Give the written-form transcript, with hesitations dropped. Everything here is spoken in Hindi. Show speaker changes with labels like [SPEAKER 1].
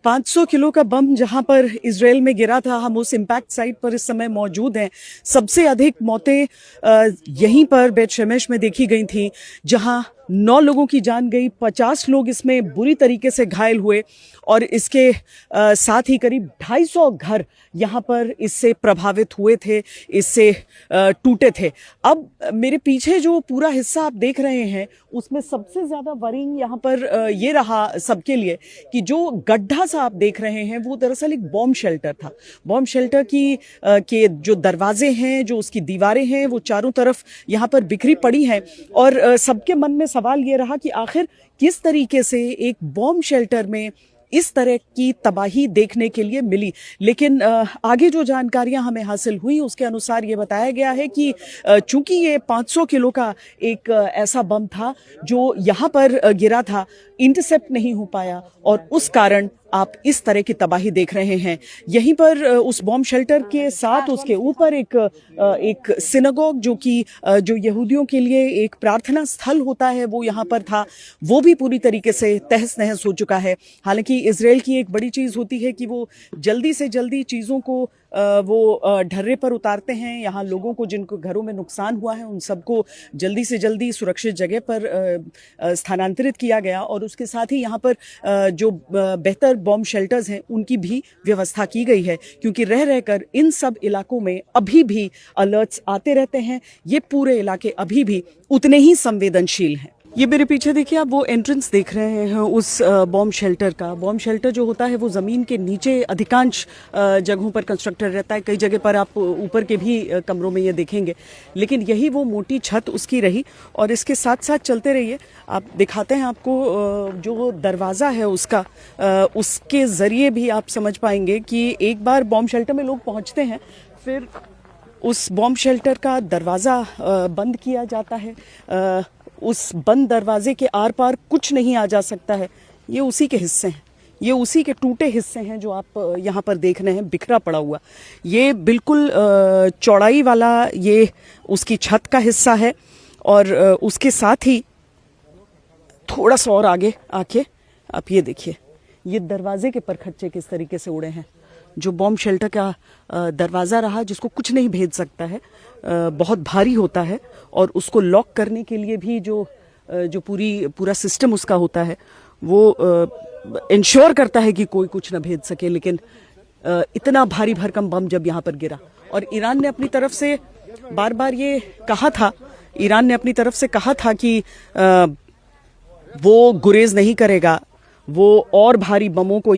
[SPEAKER 1] 500 किलो का बम जहां पर इजराइल में गिरा था, हम उस इम्पैक्ट साइट पर इस समय मौजूद हैं। सबसे अधिक मौतें यहीं पर बेत शेमेश में देखी गई थी, जहां 9 लोगों की जान गई, 50 लोग इसमें बुरी तरीके से घायल हुए और इसके साथ ही करीब 250 घर यहाँ पर इससे प्रभावित हुए थे, इससे टूटे थे। अब मेरे पीछे जो पूरा हिस्सा आप देख रहे हैं, उसमें सबसे ज़्यादा वरिंग यहाँ पर ये रहा सबके लिए कि जो गड्ढा सा आप देख रहे हैं वो दरअसल एक बॉम्ब शेल्टर था। बॉम्ब शेल्टर के जो दरवाजे हैं, जो उसकी दीवारें हैं, वो चारों तरफ यहाँ पर बिखरी पड़ी हैं और सबके मन में सवाल ये रहा कि आखिर किस तरीके से एक बॉम्ब शेल्टर में इस तरह की तबाही देखने के लिए मिली। लेकिन आगे जो जानकारियां हमें हासिल हुई उसके अनुसार ये बताया गया है कि चूंकि ये 500 किलो का एक ऐसा बम था जो यहाँ पर गिरा था, इंटरसेप्ट नहीं हो पाया और उस कारण आप इस तरह की तबाही देख रहे हैं। यहीं पर उस बॉम्ब शेल्टर के साथ उसके ऊपर एक सिनागोग जो यहूदियों के लिए एक प्रार्थना स्थल होता है, वो यहाँ पर था, वो भी पूरी तरीके से तहस नहस हो चुका है। हालांकि इजराइल की एक बड़ी चीज़ होती है कि वो जल्दी से जल्दी चीज़ों को वो ढर्रे पर उतारते हैं। यहाँ लोगों को जिनको घरों में नुकसान हुआ है उन सबको जल्दी से जल्दी सुरक्षित जगह पर स्थानांतरित किया गया और उसके साथ ही यहाँ पर जो बेहतर बॉम्ब शेल्टर्स हैं उनकी भी व्यवस्था की गई है, क्योंकि रह रहकर इन सब इलाकों में अभी भी अलर्ट्स आते रहते हैं। ये पूरे इलाके अभी भी उतने ही संवेदनशील हैं। ये मेरे पीछे देखिए, आप वो एंट्रेंस देख रहे हैं उस बॉम्ब शेल्टर का। बॉम्ब शेल्टर जो होता है वो ज़मीन के नीचे अधिकांश जगहों पर कंस्ट्रक्टेड रहता है। कई जगह पर आप ऊपर के भी कमरों में ये देखेंगे, लेकिन यही वो मोटी छत उसकी रही। और इसके साथ साथ चलते रहिए, आप दिखाते हैं आपको जो दरवाज़ा है उसका, उसके ज़रिए भी आप समझ पाएंगे कि एक बार बॉम्ब शेल्टर में लोग पहुँचते हैं, फिर उस बॉम्ब शेल्टर का दरवाज़ा बंद किया जाता है। उस बंद दरवाजे के आर पार कुछ नहीं आ जा सकता है। ये उसी के हिस्से हैं, ये उसी के टूटे हिस्से हैं जो आप यहाँ पर देख रहे हैं बिखरा पड़ा हुआ। ये बिल्कुल चौड़ाई वाला ये उसकी छत का हिस्सा है और उसके साथ ही थोड़ा सा और आगे आके आप ये देखिए, ये दरवाजे के परखच्चे किस तरीके से उड़े हैं। जो बॉम्ब शेल्टर का दरवाज़ा रहा, जिसको कुछ नहीं भेज सकता है, बहुत भारी होता है और उसको लॉक करने के लिए भी जो पूरा सिस्टम उसका होता है वो इंश्योर करता है कि कोई कुछ ना भेज सके। लेकिन इतना भारी भरकम बम जब यहाँ पर गिरा, और ईरान ने अपनी तरफ से बार बार ये कहा था, ईरान ने अपनी तरफ से कहा था कि वो गुरेज नहीं करेगा, वो और भारी बमों को